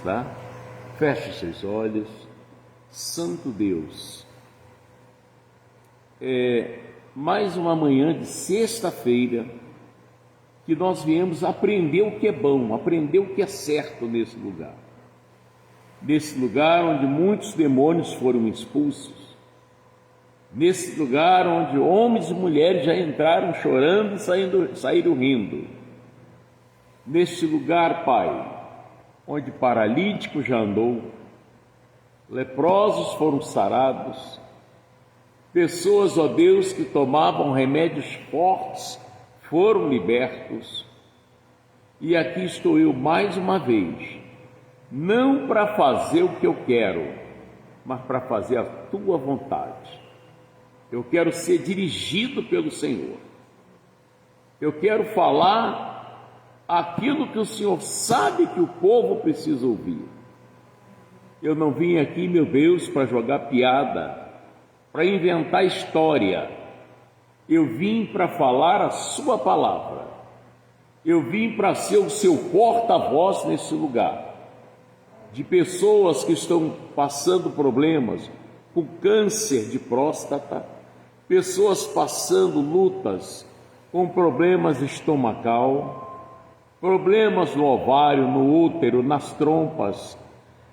Tá? Feche seus olhos. Santo Deus, mais uma manhã de sexta-feira que nós viemos aprender o que é bom, aprender o que é certo nesse lugar onde muitos demônios foram expulsos, nesse lugar onde homens e mulheres já entraram chorando e saíram rindo, nesse lugar, Pai, onde paralítico já andou, leprosos foram sarados, pessoas, ó Deus, que tomavam remédios fortes foram libertos. E aqui estou eu mais uma vez, não para fazer o que eu quero, mas para fazer a tua vontade. Eu quero ser dirigido pelo Senhor. Eu quero falar aquilo que o Senhor sabe que o povo precisa ouvir. Eu não vim aqui, meu Deus, para jogar piada, para inventar história. Eu vim para falar a sua palavra. Eu vim para ser o seu porta-voz nesse lugar, de pessoas que estão passando problemas com câncer de próstata, pessoas passando lutas com problemas estomacal, problemas no ovário, no útero, nas trompas,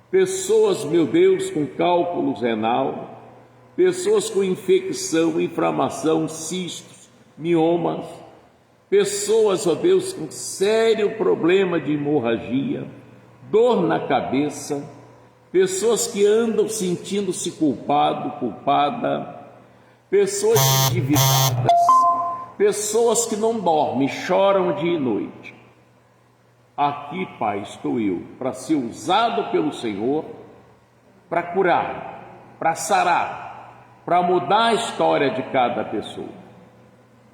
pessoas, meu Deus, com cálculo renal, pessoas com infecção, inflamação, cistos, miomas, pessoas, ó Deus, com sério problema de hemorragia, dor na cabeça, pessoas que andam sentindo-se culpada, pessoas endividadas, pessoas que não dormem, choram dia e noite. Aqui, Pai, estou eu para ser usado pelo Senhor, para curar, para sarar, para mudar a história de cada pessoa,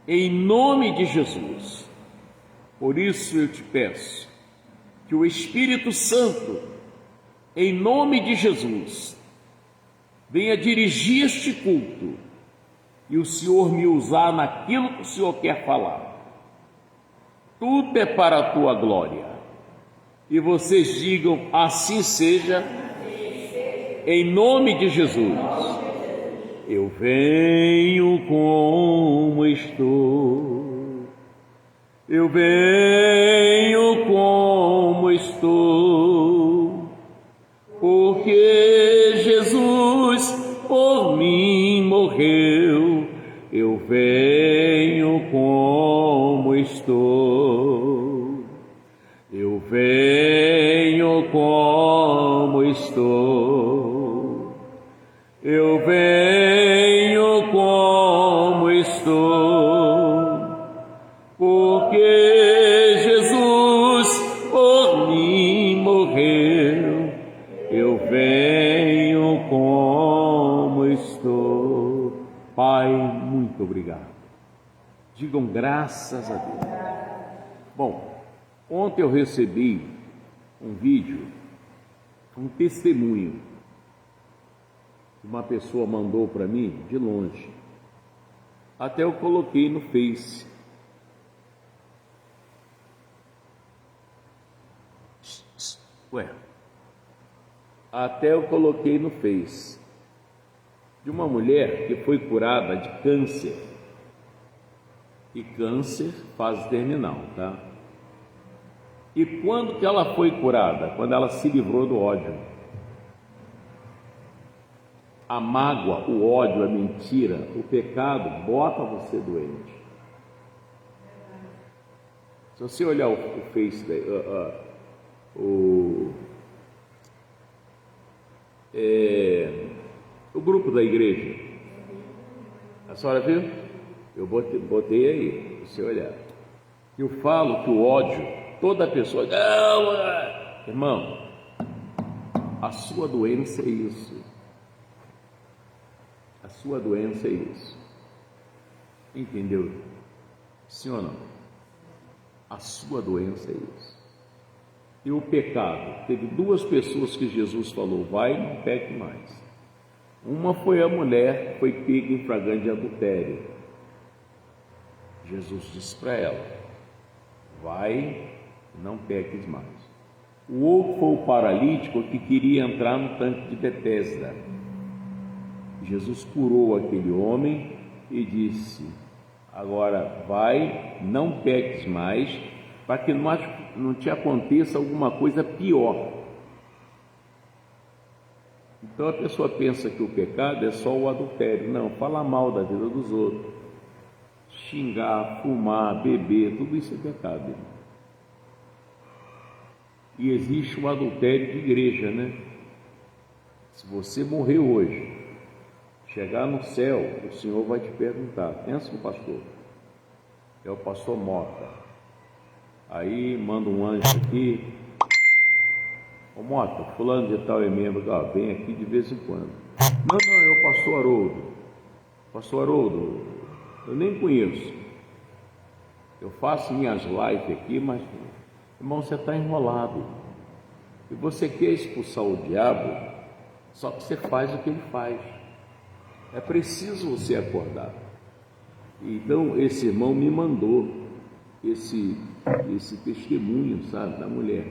em nome de Jesus. Por isso eu te peço que o Espírito Santo, em nome de Jesus, venha dirigir este culto e o Senhor me usar naquilo que o Senhor quer falar. Tudo é para a tua glória. E vocês digam: assim seja, em nome de Jesus. Eu venho como estou, eu venho como estou, porque Jesus por mim morreu. Eu venho como estou, eu venho como estou, eu venho como estou, porque Jesus por mim morreu. Eu venho como estou. Pai, muito obrigado. Digam graças a Deus. Bom, ontem eu recebi um vídeo, um testemunho que uma pessoa mandou para mim de longe. Até eu coloquei no Face. Até eu coloquei no Face, de uma mulher que foi curada de câncer, e câncer fase terminal, tá? E quando que ela foi curada? Quando ela se livrou do ódio. A mágoa, o ódio, a mentira, o pecado bota você doente. Se você olhar o Face, o grupo da igreja, a senhora viu? Eu botei aí, para você olhar. Eu falo que o ódio, toda pessoa, não, irmão, a sua doença é isso. A sua doença é isso. Entendeu? Sim ou não? A sua doença é isso. E o pecado, teve duas pessoas que Jesus falou: vai, não peque mais. Uma foi a mulher que foi pega em flagrante de adultério. Jesus disse para ela: vai, não peques mais. O outro foi o paralítico que queria entrar no tanque de Betesda. Jesus curou aquele homem e disse: agora vai, não peques mais, para que não te aconteça alguma coisa pior. Então a pessoa pensa que o pecado é só o adultério. Não, falar mal da vida dos outros, xingar, fumar, beber, tudo isso é pecado, irmão. E existe um adultério de igreja, né? Se você morrer hoje, chegar no céu, o Senhor vai te perguntar: pensa no pastor, é o pastor Mota. Aí manda um anjo aqui: ô Mota, fulano de tal é membro, vem aqui de vez em quando. Não, é o pastor Haroldo. Pastor Haroldo, eu nem conheço. Eu faço minhas lives aqui, mas, irmão, você está enrolado. E você quer expulsar o diabo, só que você faz o que ele faz. É preciso você acordar. Então esse irmão me mandou esse testemunho, sabe, da mulher.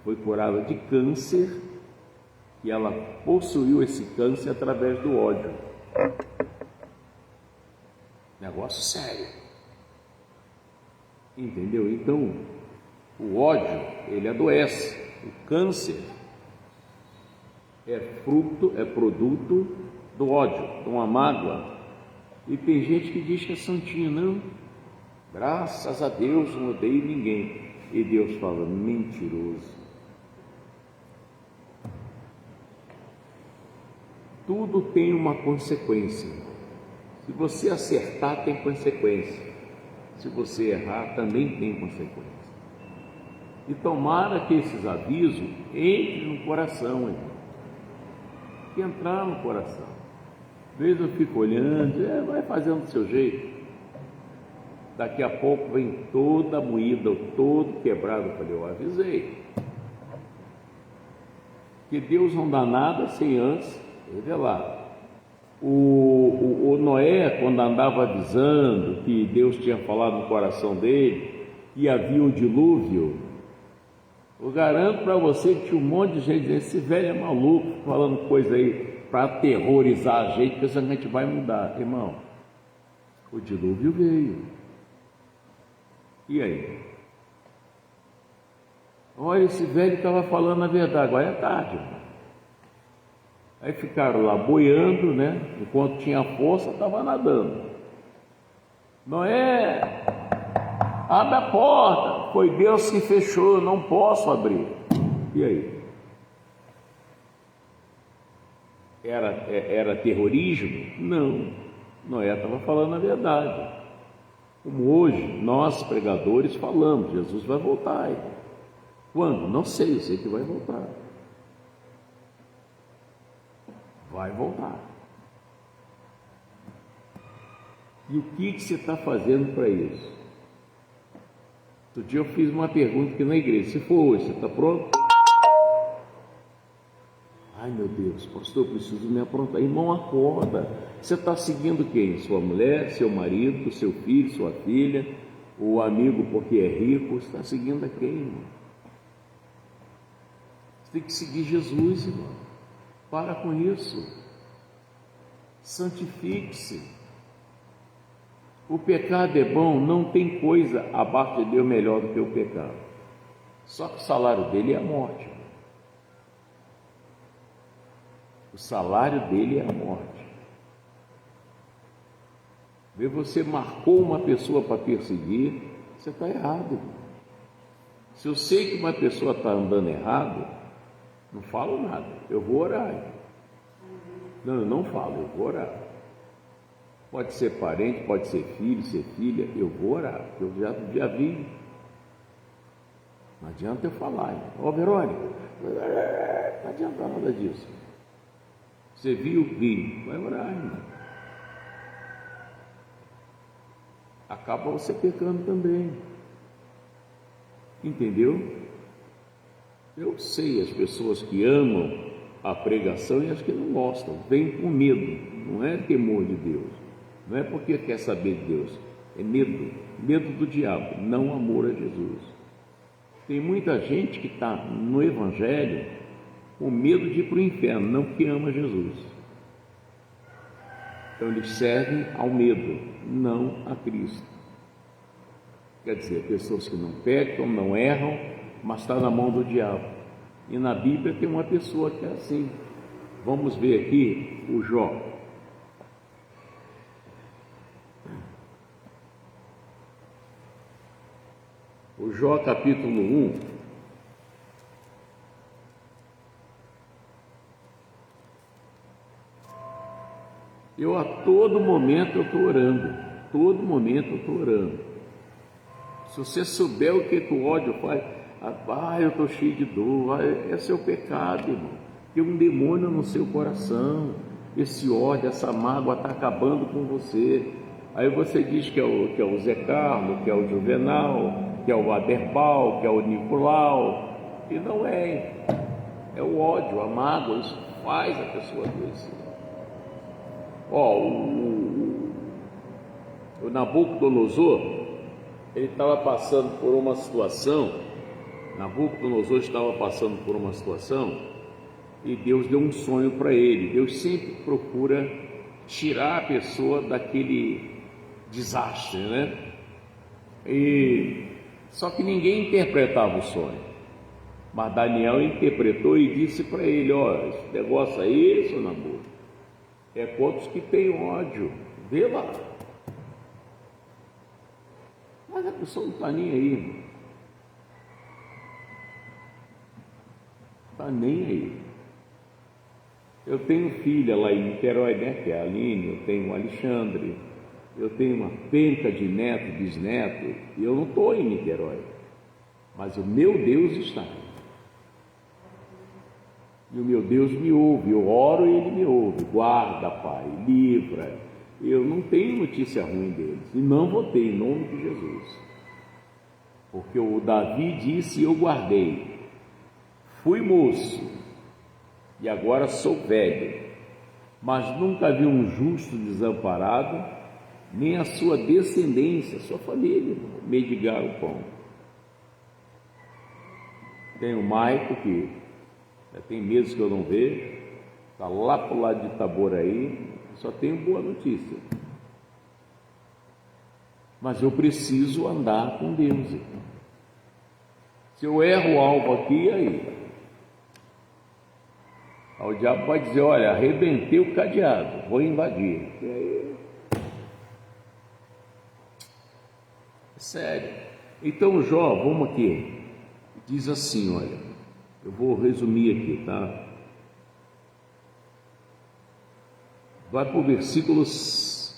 Foi curada de câncer e ela possuiu esse câncer através do ódio. Negócio sério. Entendeu? Então, o ódio, ele adoece. O câncer é produto do ódio, de uma mágoa. E tem gente que diz que é santinho. Não, graças a Deus não odeio ninguém. E Deus fala: mentiroso. Tudo tem uma consequência. Se você acertar, tem consequência. Se você errar, também tem consequência. E tomara que esses avisos entrem no coração, irmão. Que entrar no coração. Às vezes eu fico olhando, vai fazendo do seu jeito. Daqui a pouco vem toda moída, todo quebrado. Eu falei: eu avisei. Que Deus não dá nada sem antes revelar. O Noé, quando andava avisando que Deus tinha falado no coração dele que havia o dilúvio, eu garanto para você que tinha um monte de gente dizendo: esse velho é maluco, falando coisa aí para aterrorizar a gente, pensando que a gente vai mudar. Irmão, o dilúvio veio. E aí? Olha, esse velho estava falando a verdade, agora é tarde, irmão. Aí ficaram lá boiando, né? Enquanto tinha força, estava nadando. Noé, abre a porta. Foi Deus que fechou, não posso abrir. E aí? Era terrorismo? Não. Noé estava falando a verdade. Como hoje nós pregadores falamos: Jesus vai voltar. Quando? Não sei, eu sei que vai voltar. Vai voltar. E o que você está fazendo para isso? Outro dia eu fiz uma pergunta aqui na igreja: se for hoje, você está pronto? Ai, meu Deus, pastor, eu preciso me aprontar. Irmão, acorda. Você está seguindo quem? Sua mulher, seu marido, seu filho, sua filha, o amigo porque é rico? Você está seguindo a quem, irmão? Você tem que seguir Jesus, irmão. Para com isso. Santifique-se. O pecado é bom, não tem coisa abaixo de Deus melhor do que o pecado. Só que o salário dele é a morte. O salário dele é a morte. Vê, você marcou uma pessoa para perseguir, você está errado. Se eu sei que uma pessoa está andando errado, não falo nada, eu vou orar. Não, eu não falo, eu vou orar. Pode ser parente, pode ser filho, ser filha, eu vou orar, eu já vi. Não adianta eu falar: ó, Verônica, não adianta nada disso. Você viu? Vi. Vai orar, irmão. Acaba você pecando também. Entendeu? Eu sei as pessoas que amam a pregação e as que não gostam, vêm com medo. Não é temor de Deus, não é porque quer saber de Deus, é medo do diabo, não amor a Jesus. Tem muita gente que está no Evangelho com medo de ir para o inferno, não porque ama Jesus. Então eles servem ao medo, não a Cristo. Quer dizer, pessoas que não pecam, não erram, mas está na mão do diabo. E na Bíblia tem uma pessoa que é assim. Vamos ver aqui o Jó. O Jó capítulo 1. Eu a todo momento eu estou orando. Todo momento eu estou orando. Se você souber o que o ódio faz, eu estou cheio de dor, é seu pecado, irmão. Tem um demônio no seu coração. Esse ódio, essa mágoa está acabando com você. Aí você diz que é o Zé Carlos, que é o Juvenal, que é o Aderbal, que é o Nicolau, e não é. É o ódio, a mágoa, isso faz a pessoa adoecer. O Nabucodonosor, ele estava passando por uma situação, e Deus deu um sonho para ele. Deus sempre procura tirar a pessoa daquele desastre, né? Só que ninguém interpretava o sonho, mas Daniel interpretou e disse para ele: esse negócio aí, seu Nabucodonosor, é contra os que têm ódio, vê lá. Mas a pessoa não está nem aí, irmão. Está nem aí. Eu tenho filha lá em Niterói, né, que é a Aline, eu tenho o Alexandre, eu tenho uma penca de neto, bisneto, e eu não estou em Niterói, mas o meu Deus está. E o meu Deus me ouve, eu oro e Ele me ouve. Guarda, Pai, livra. Eu não tenho notícia ruim deles, e não vou ter, em nome de Jesus. Porque o Davi disse: eu guardei, fui moço, e agora sou velho, mas nunca vi um justo desamparado, nem a sua descendência, sua família, mendigar o pão. Tem o Maico, que já tem meses que eu não vejo, está lá para o lado de Itaboraí, só tenho boa notícia. Mas eu preciso andar com Deus. Se eu erro o alvo aqui, aí o diabo vai dizer: olha, arrebentei o cadeado, vou invadir. E aí, sério. Então Jó, vamos aqui, diz assim, olha, eu vou resumir aqui, tá? Vai para o versículo 7.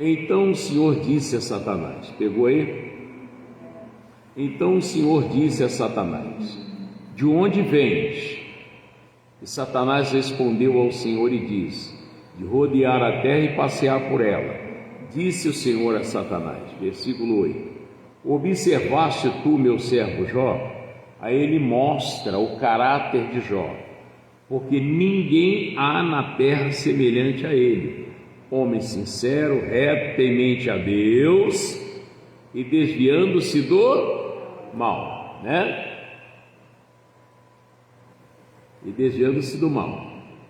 Então o Senhor disse a Satanás, pegou aí? Então o Senhor disse a Satanás: de onde vens? E Satanás respondeu ao Senhor e disse: de rodear a terra e passear por ela. Disse o Senhor a Satanás, versículo 8: observaste tu meu servo Jó? A ele mostra o caráter de Jó, porque ninguém há na terra semelhante a ele, homem sincero, reto, temente a Deus e desviando-se do mal, né? E desviando-se do mal.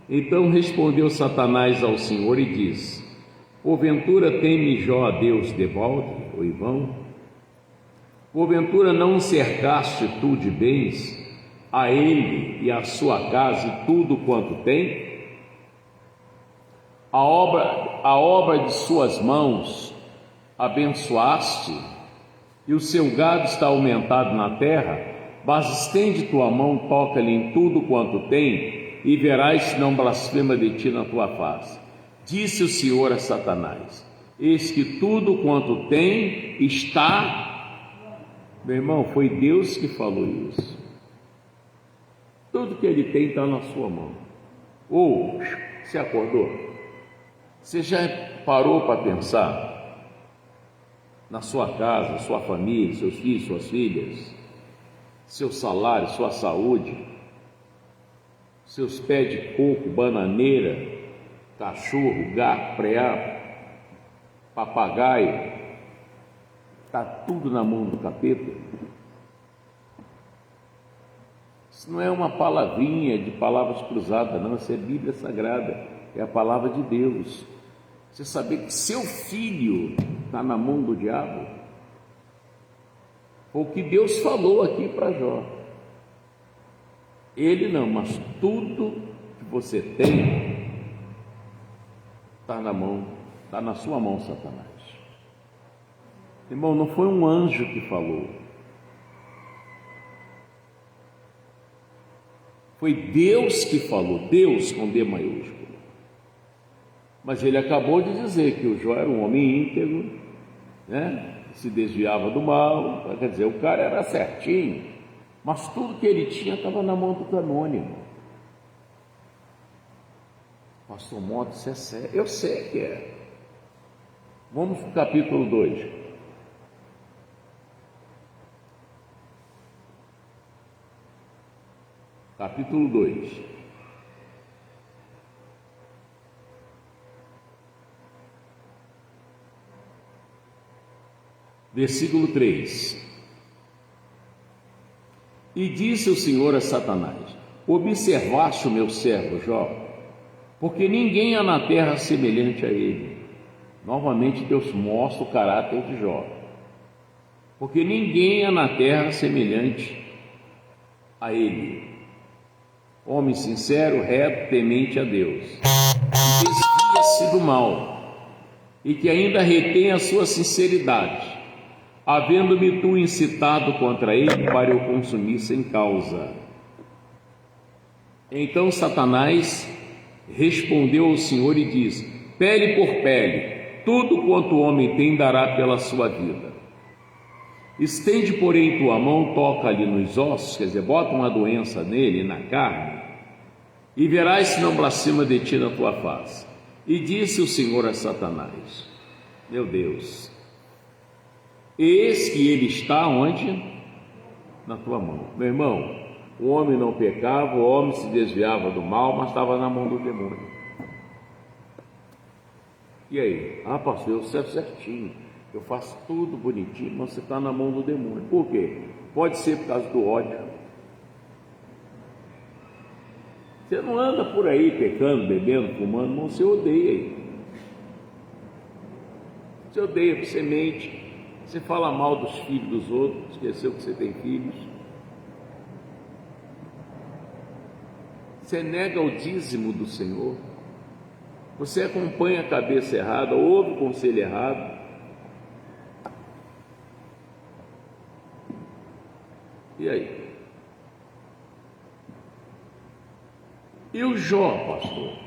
Então respondeu Satanás ao Senhor e disse: porventura teme Jó a Deus debalde ou em vão? Porventura não cercaste tu de bens a ele e a sua casa e tudo quanto tem? A obra de suas mãos abençoaste, e o seu gado está aumentado na terra, mas estende tua mão, toca-lhe em tudo quanto tem, e verás se não blasfema de ti na tua face. Disse o Senhor a Satanás: eis que tudo quanto tem está... Meu irmão, foi Deus que falou isso. Tudo que ele tem está na sua mão. Ou, você acordou? Você já parou para pensar na sua casa, sua família, seus filhos, suas filhas, seu salário, sua saúde, seus pés de coco, bananeira, cachorro, gato, preá, papagaio, está tudo na mão do capeta. Isso não é uma palavrinha de palavras cruzadas, não, isso é Bíblia Sagrada, é a palavra de Deus. Você saber que seu filho está na mão do diabo, foi o que Deus falou aqui para Jó. Ele não, mas tudo que você tem está na mão, está na sua mão, Satanás. Irmão, não foi um anjo que falou, foi Deus que falou, Deus com D maiúsculo. Mas ele acabou de dizer que o Jó era um homem íntegro, né? Se desviava do mal, quer dizer, o cara era certinho, mas tudo que ele tinha estava na mão do canônigo. Pastor Mota, isso é sério? Eu sei que é. Vamos para o capítulo 2. Capítulo 2. Versículo 3. E disse o Senhor a Satanás: observaste o meu servo Jó, porque ninguém há na terra semelhante a ele. Novamente Deus mostra o caráter de Jó. Porque ninguém há na terra semelhante a ele. Homem sincero, reto, temente a Deus, que desvia-se do mal e que ainda retém a sua sinceridade, havendo-me tu incitado contra ele para eu consumir sem causa. Então Satanás respondeu ao Senhor e disse: pele por pele, tudo quanto o homem tem dará pela sua vida. Estende, porém, tua mão, toca ali nos ossos, quer dizer, bota uma doença nele, na carne, e verás se não blasfema de ti na tua face. E disse o Senhor a Satanás: meu Deus, eis que ele está onde? Na tua mão. Meu irmão, o homem não pecava, o homem se desviava do mal, mas estava na mão do demônio. E aí? Ah, pastor, eu sei certinho, eu faço tudo bonitinho, mas você está na mão do demônio. Por quê? Pode ser por causa do ódio. Você não anda por aí pecando, bebendo, fumando, não, você odeia aí. Você odeia, você mente, você fala mal dos filhos dos outros, esqueceu que você tem filhos. Você nega o dízimo do Senhor. Você acompanha a cabeça errada, ouve o conselho errado. E aí? E o Jó, pastor?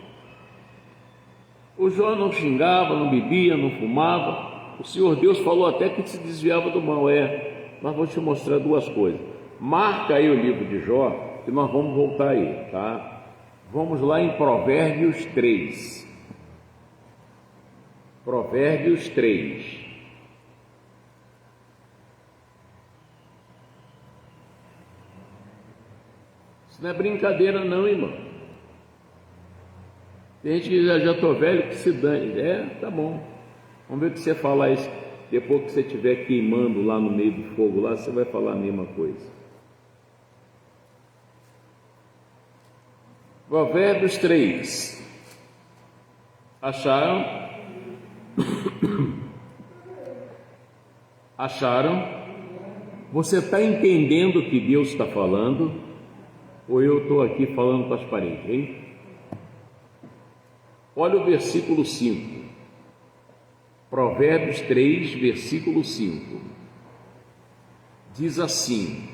O Jó não xingava, não bebia, não fumava. O Senhor Deus falou até que se desviava do mal. Mas vou te mostrar duas coisas. Marca aí o livro de Jó, e nós vamos voltar aí, tá? Vamos lá em Provérbios 3. Provérbios 3. Isso não é brincadeira não, irmão. Tem gente que já estou velho, que se dane. Tá bom. Vamos ver o que você falar isso. Depois que você estiver queimando lá no meio do fogo, lá você vai falar a mesma coisa. Provérbios 3. Acharam? Acharam? Você está entendendo o que Deus está falando? Ou eu estou aqui falando com as paredes, hein? Olha o versículo 5. Provérbios 3, versículo 5. Diz assim: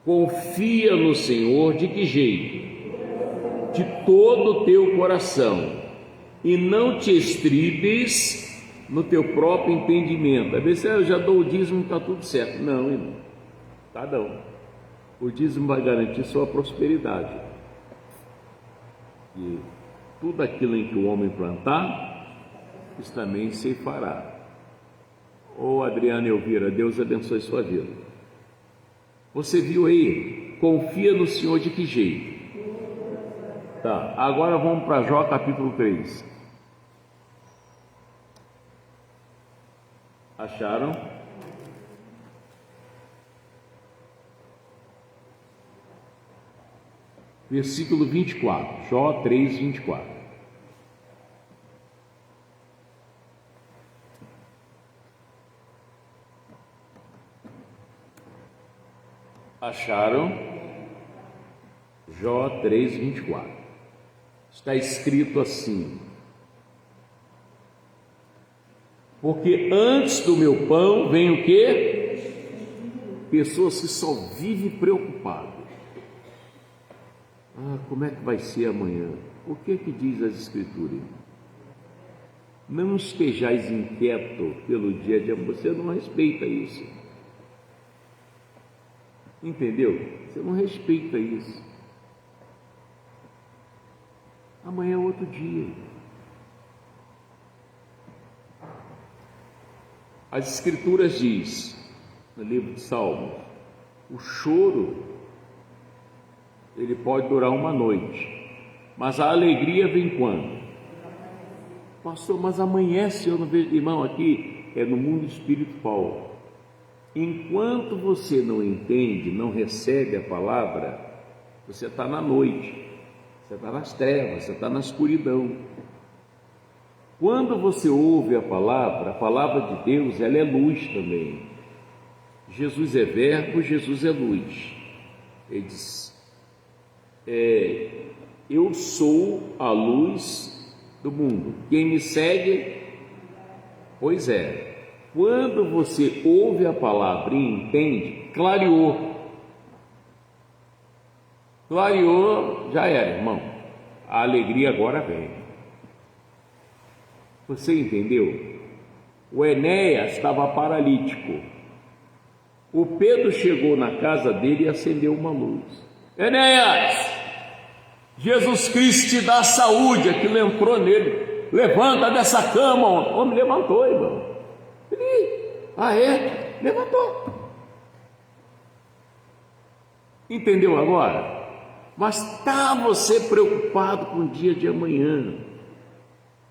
confia no Senhor de que jeito? De todo o teu coração, e não te estribes no teu próprio entendimento. Às vezes eu já dou o dízimo, está tudo certo. Não, irmão, tá não. O dízimo vai garantir sua prosperidade. E tudo aquilo em que o homem plantar, isso também se fará. Ô Adriana e Elvira, Deus abençoe sua vida. Você viu aí? Confia no Senhor de que jeito? Tá, agora vamos para Jó capítulo 3. Acharam? Versículo 24, Jó 3, 24. Acharam? Jó 3, 24. Está escrito assim: porque antes do meu pão vem o quê? Pessoas que só vivem preocupadas. Como é que vai ser amanhã? O que é que diz as Escrituras? Não estejais inquieto pelo dia de amanhã. Você não respeita isso. Entendeu? Você não respeita isso. Amanhã é outro dia. As Escrituras diz, no livro de Salmos, o choro, ele pode durar uma noite, mas a alegria vem quando? Pastor, mas amanhece, eu não vejo. Irmão, aqui é no mundo espiritual. Enquanto você não entende, não recebe a palavra, você está na noite, você está nas trevas, você está na escuridão. Quando você ouve a palavra de Deus, ela é luz também. Jesus é verbo, Jesus é luz. Ele diz, eu sou a luz do mundo. Quem me segue, pois é. Quando você ouve a palavra e entende, clareou. Clareou, já era, irmão. A alegria agora vem. Você entendeu? O Enéas estava paralítico. O Pedro chegou na casa dele e acendeu uma luz. Enéas, Jesus Cristo te dá saúde. Aquilo entrou nele. Levanta dessa cama. O homem levantou, irmão. Ele, levantou. Entendeu agora? Mas está você preocupado com o dia de amanhã?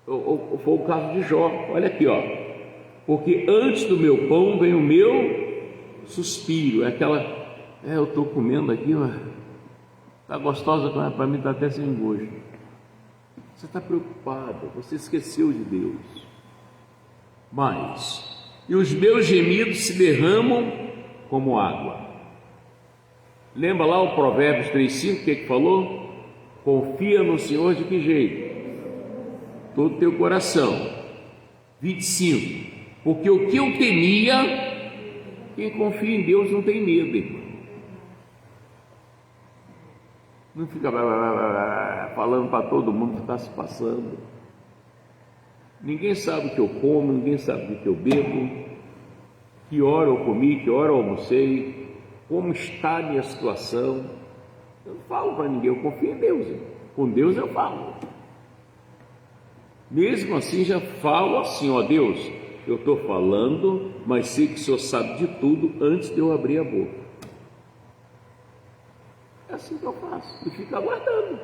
Foi o caso de Jó. Olha aqui, ó. Porque antes do meu pão vem o meu suspiro. É aquela, eu estou comendo aqui, está gostosa, para mim está até sem gosto. Você está preocupado, você esqueceu de Deus. E os meus gemidos se derramam como água. Lembra lá o Provérbios 3,5, o que falou? Confia no Senhor de que jeito? Todo o teu coração. 25. Porque o que eu temia, quem confia em Deus não tem medo, irmão. Não fica falando para todo mundo o que está se passando. Ninguém sabe o que eu como, ninguém sabe o que eu bebo, que hora eu comi, que hora eu almocei, como está a minha situação. Eu não falo para ninguém, eu confio em Deus, irmão. Com Deus eu falo. Mesmo assim já falo assim, ó Deus, eu estou falando, mas sei que o Senhor sabe de tudo antes de eu abrir a boca. É assim que eu faço, e fico aguardando.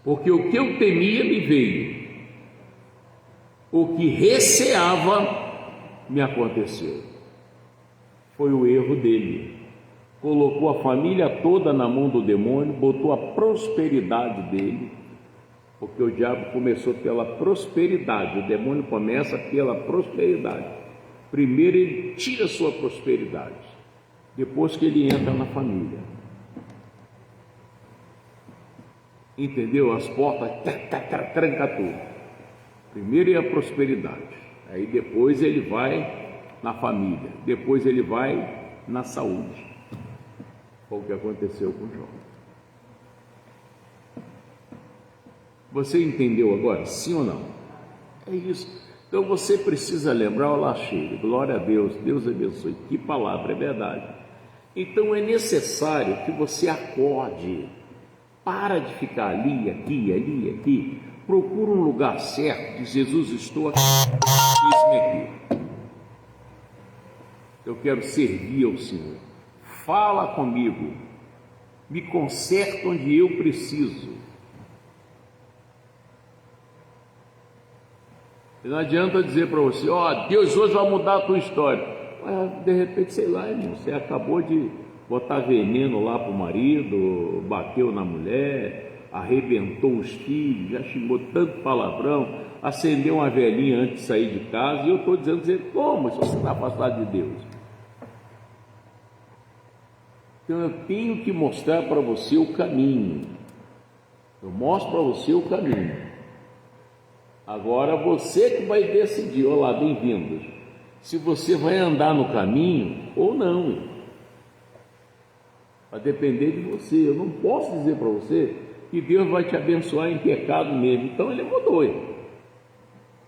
Porque o que eu temia me veio, o que receava me aconteceu. Foi o erro dele. Colocou a família toda na mão do demônio, botou a prosperidade dele, porque o diabo começou pela prosperidade, o demônio começa pela prosperidade. Primeiro ele tira a sua prosperidade, depois que ele entra na família. Entendeu? As portas, tranca tudo. Primeiro é a prosperidade, aí depois ele vai na família, depois ele vai na saúde. Foi o que aconteceu com Jó. Você entendeu agora? Sim ou não? É isso. Então você precisa lembrar, olha lá, cheio, glória a Deus, Deus abençoe. Que palavra, é verdade. Então é necessário que você acorde. Para de ficar ali, aqui. Procura um lugar certo. Diz, Jesus, estou aqui. Eis-me aqui. Eu quero servir ao Senhor. Fala comigo. me conserta onde eu preciso. E não adianta dizer para você, Deus hoje vai mudar a tua história. Mas, de repente, sei lá, irmão, você acabou de botar veneno lá para o marido, bateu na mulher, arrebentou os filhos, já xingou tanto palavrão, acendeu uma velhinha antes de sair de casa, e eu estou dizendo, como se você está afastado de Deus? Então eu tenho que mostrar para você o caminho. Eu mostro para você o caminho. Agora você que vai decidir. Olá, bem-vindos. Se você vai andar no caminho ou não. Vai depender de você. Eu não posso dizer para você que Deus vai te abençoar em pecado mesmo. Então ele mudou.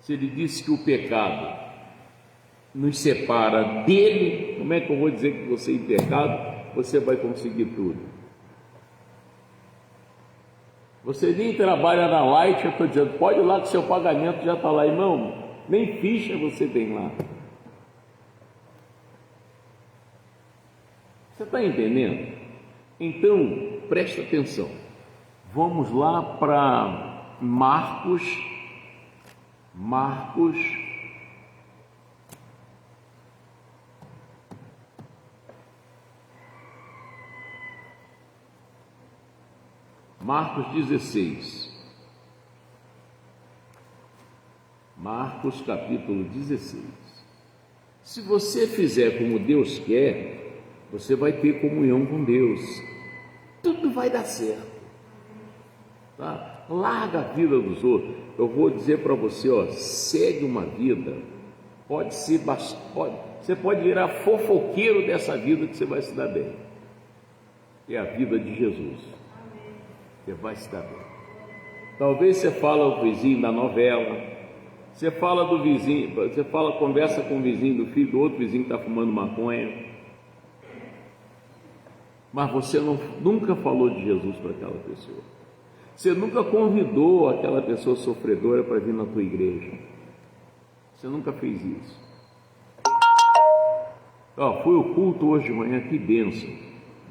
Se ele disse que o pecado nos separa dele, como é que eu vou dizer que você em pecado você vai conseguir tudo? Você nem trabalha na Light, eu estou dizendo, pode ir lá que seu pagamento já está lá, irmão, nem ficha você tem lá. Você está entendendo? Então, presta atenção, vamos lá para Marcos 16, Marcos capítulo 16. Se você fizer como Deus quer, você vai ter comunhão com Deus, tudo vai dar certo, tá? Larga a vida dos outros. Eu vou dizer para você, segue uma vida, você pode virar fofoqueiro dessa vida que você vai se dar bem, é a vida de Jesus. Você vai se dar bem. Talvez você fala ao vizinho da novela, você fala do vizinho, conversa com o vizinho do filho do outro vizinho que está fumando maconha, mas você nunca falou de Jesus para aquela pessoa. Você nunca convidou aquela pessoa sofredora para vir na tua igreja. Você nunca fez isso. Foi o culto hoje de manhã, que bênção.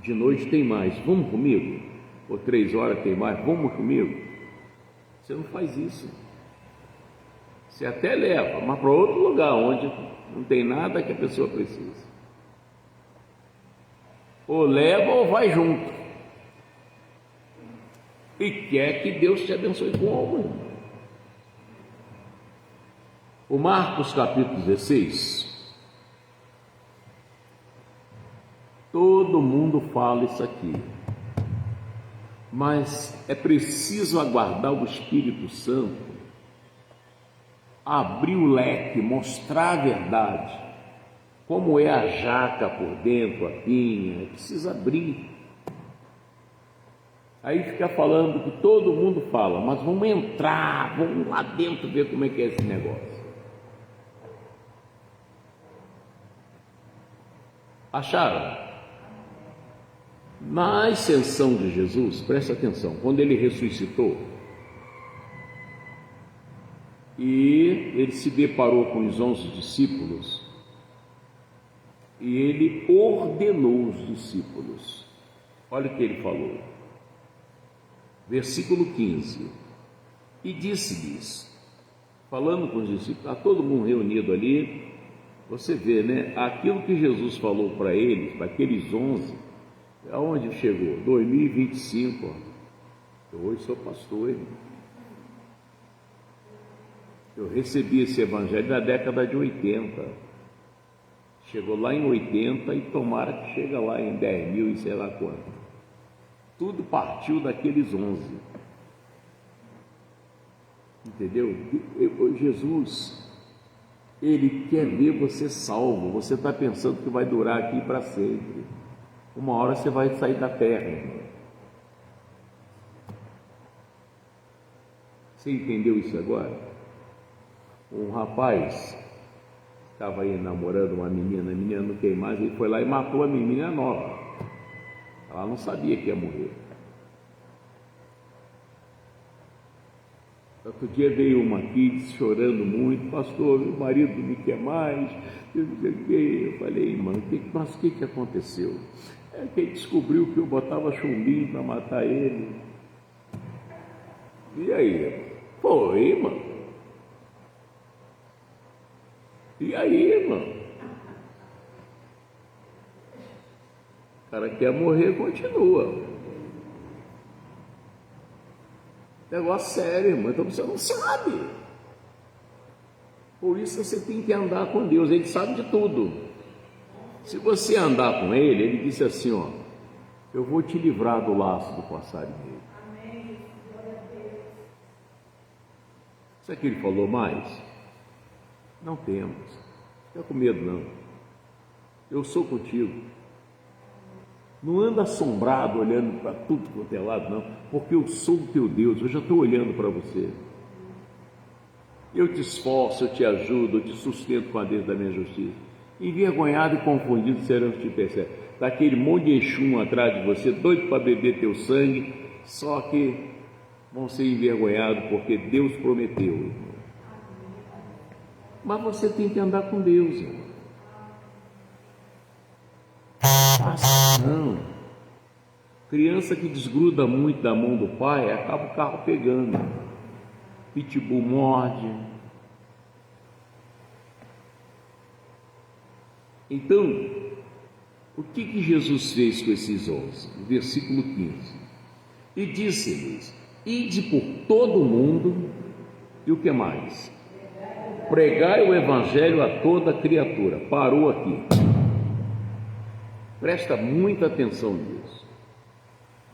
De noite tem mais, vamos comigo? Ou 3 horas tem mais, vamos comigo? Você não faz isso. Você até leva, mas para outro lugar onde não tem nada que a pessoa precisa. Ou leva ou vai junto. E quer que Deus te abençoe com algo. O Marcos capítulo 16. Todo mundo fala isso aqui. Mas é preciso aguardar o Espírito Santo abrir o leque, mostrar a verdade, como é a jaca por dentro, a pinha, precisa abrir. Aí fica falando que todo mundo fala, mas vamos entrar, vamos lá dentro ver como é que é esse negócio. Acharam? Na ascensão de Jesus, presta atenção, quando ele ressuscitou e ele se deparou com os 11 discípulos e ele ordenou os discípulos. Olha o que ele falou, versículo 15: e disse-lhes, falando com os discípulos, está todo mundo reunido ali, você vê, né, aquilo que Jesus falou para eles, para aqueles 11, aonde chegou? 2025, eu hoje sou pastor, irmão. Eu recebi esse evangelho na década de 80, chegou lá em 80 e tomara que chega lá em 10 mil e sei lá quanto. Tudo partiu daqueles 11, entendeu? Jesus, ele quer ver você salvo. Você está pensando que vai durar aqui para sempre. Uma hora você vai sair da terra, irmão. Você entendeu isso agora? Um rapaz estava aí namorando uma menina, a menina não quer mais, ele foi lá e matou a menina nova. Ela não sabia que ia morrer. Outro dia veio uma aqui chorando muito, pastor, meu marido não me quer mais. Eu falei, irmã, mas o que aconteceu? É que ele descobriu que eu botava chumbinho para matar ele. E aí? Foi, mano. E aí, mano? O cara quer morrer, continua. Negócio sério, irmão. Então você não sabe. Por isso você tem que andar com Deus. Ele sabe de tudo. Se você andar com Ele, Ele disse assim, ó: eu vou te livrar do laço do passarinheiro. Sabe o que Ele falou mais? Não temos. Não fica com medo, não. Eu sou contigo. Não anda assombrado olhando para tudo quanto é lado, não, porque eu sou o teu Deus, eu já estou olhando para você. Eu te esforço, eu te ajudo, eu te sustento com a Deus da minha justiça. Envergonhado e confundido serão os que te percebem. Está aquele monte de Exum atrás de você, doido para beber teu sangue, só que vão ser envergonhados porque Deus prometeu, irmão. Mas você tem que andar com Deus, irmão. Não. Criança que desgruda muito da mão do pai, acaba o carro pegando. Pitbull morde. Então, o que Jesus fez com esses 11? Versículo 15. E disse-lhes: ide por todo o mundo, e o que mais? Pregai o evangelho a toda criatura. Parou aqui. Presta muita atenção nisso.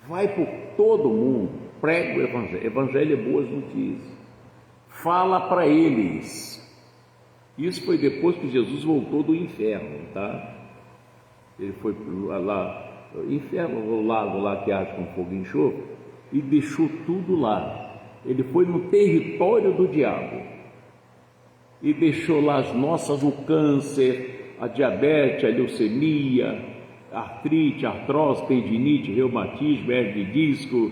Vai por todo mundo, prega o evangelho. Evangelho é boas notícias. Fala para eles. Isso foi depois que Jesus voltou do inferno, tá? Ele foi lá, inferno, o lago lá que arde com fogo e enxofre, e deixou tudo lá. Ele foi no território do diabo e deixou lá as nossas, o câncer, a diabetes, a leucemia, artrite, artrose, tendinite, reumatismo, hernia de disco,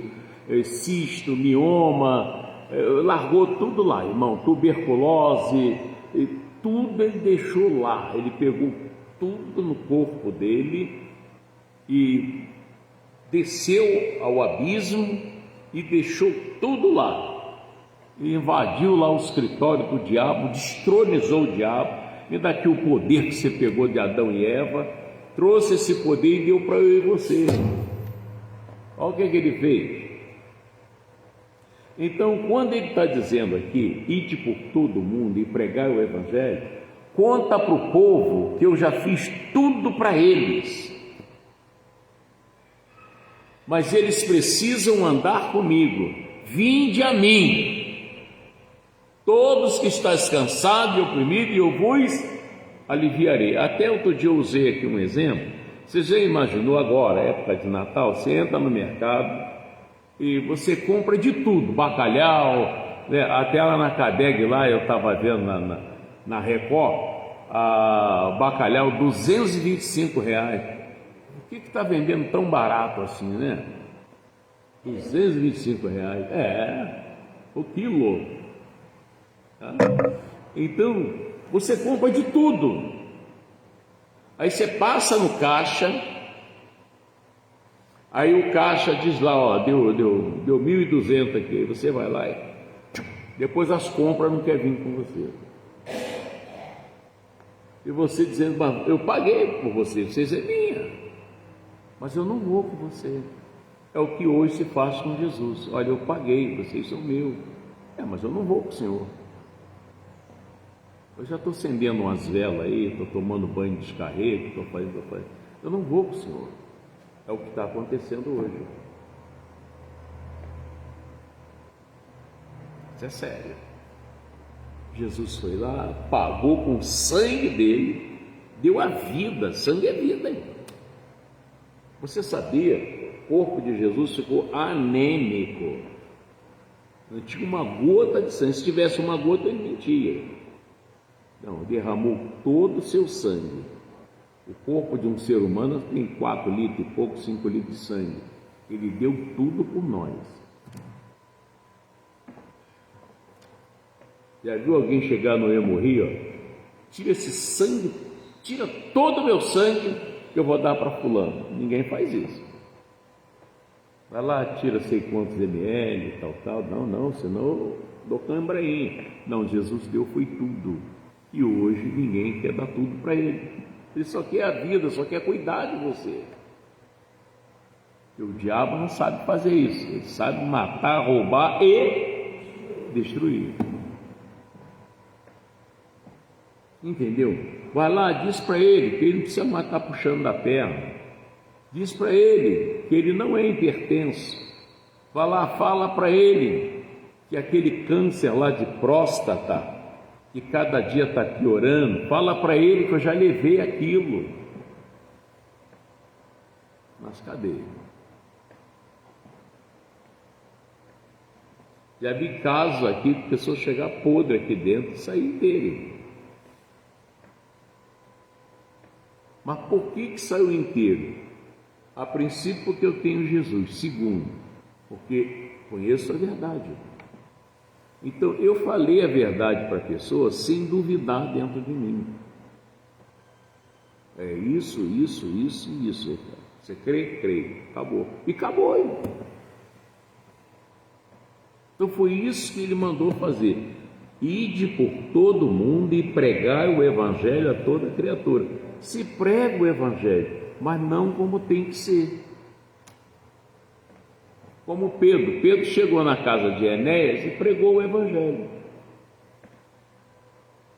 cisto, mioma, largou tudo lá, irmão, tuberculose, tudo ele deixou lá. Ele pegou tudo no corpo dele e desceu ao abismo e deixou tudo lá. E invadiu lá o escritório do diabo, destronizou o diabo, e daqui o poder que você pegou de Adão e Eva, trouxe esse poder e deu para eu e você. Olha o que ele fez. Então, quando ele está dizendo aqui, ide por todo mundo e pregai o evangelho, conta para o povo que eu já fiz tudo para eles. Mas eles precisam andar comigo. Vinde a mim, todos que estáis cansados e oprimidos, e eu vos aliviarei. Até outro dia eu usei aqui um exemplo. Você já imaginou agora, época de Natal, você entra no mercado e você compra de tudo, bacalhau, né? Até lá na Cadeg, lá eu estava vendo na Record, bacalhau R$225. O que está vendendo tão barato assim, né? R$225, o quilo. Tá? Então, você compra de tudo. Aí você passa no caixa, aí o caixa diz lá, ó, deu 1.200 aqui. Aí você vai lá e depois as compras não quer vir com você. E você dizendo, mas eu paguei por você, vocês é minha, mas eu não vou com você. É o que hoje se faz com Jesus. Olha, eu paguei, vocês são meus. Mas eu não vou com o Senhor. Eu já estou acendendo umas velas aí, estou tomando banho de descarrego, estou fazendo. Eu não vou com o Senhor. É o que está acontecendo hoje. Isso é sério. Jesus foi lá, pagou com o sangue dele, deu a vida. Sangue é vida, hein? Você sabia? O corpo de Jesus ficou anêmico. Não tinha uma gota de sangue. Se tivesse uma gota, ele mentia. Não, derramou todo o seu sangue. O corpo de um ser humano tem 4 litros e pouco, 5 litros de sangue. Ele deu tudo por nós. Já viu alguém chegar no hemorria? Tira esse sangue, tira todo o meu sangue que eu vou dar para fulano. Ninguém faz isso. Vai lá, tira sei quantos ml, tal. Não, senão eu dou cambrainha. Não, Jesus deu foi tudo. E hoje ninguém quer dar tudo para ele. Ele só quer a vida, só quer cuidar de você. E o diabo não sabe fazer isso. Ele sabe matar, roubar e destruir. Entendeu? Vai lá, diz para ele que ele não precisa mais estar puxando da perna. Diz para ele que ele não é hipertenso. Vai lá, fala para ele que aquele câncer lá de próstata, que cada dia está piorando, fala para ele que eu já levei aquilo. Mas cadê? Já vi casos aqui de pessoas chegar podre aqui dentro e sair dele. Mas por que saiu inteiro? A princípio, porque eu tenho Jesus. Segundo, porque conheço a verdade. Então, eu falei a verdade para a pessoa sem duvidar dentro de mim. É isso. Você crê? Crê. Acabou. E acabou, hein? Então, foi isso que ele mandou fazer. Ide por todo mundo e pregai o evangelho a toda criatura. Se prega o evangelho, mas não como tem que ser. Como Pedro chegou na casa de Enéas e pregou o evangelho.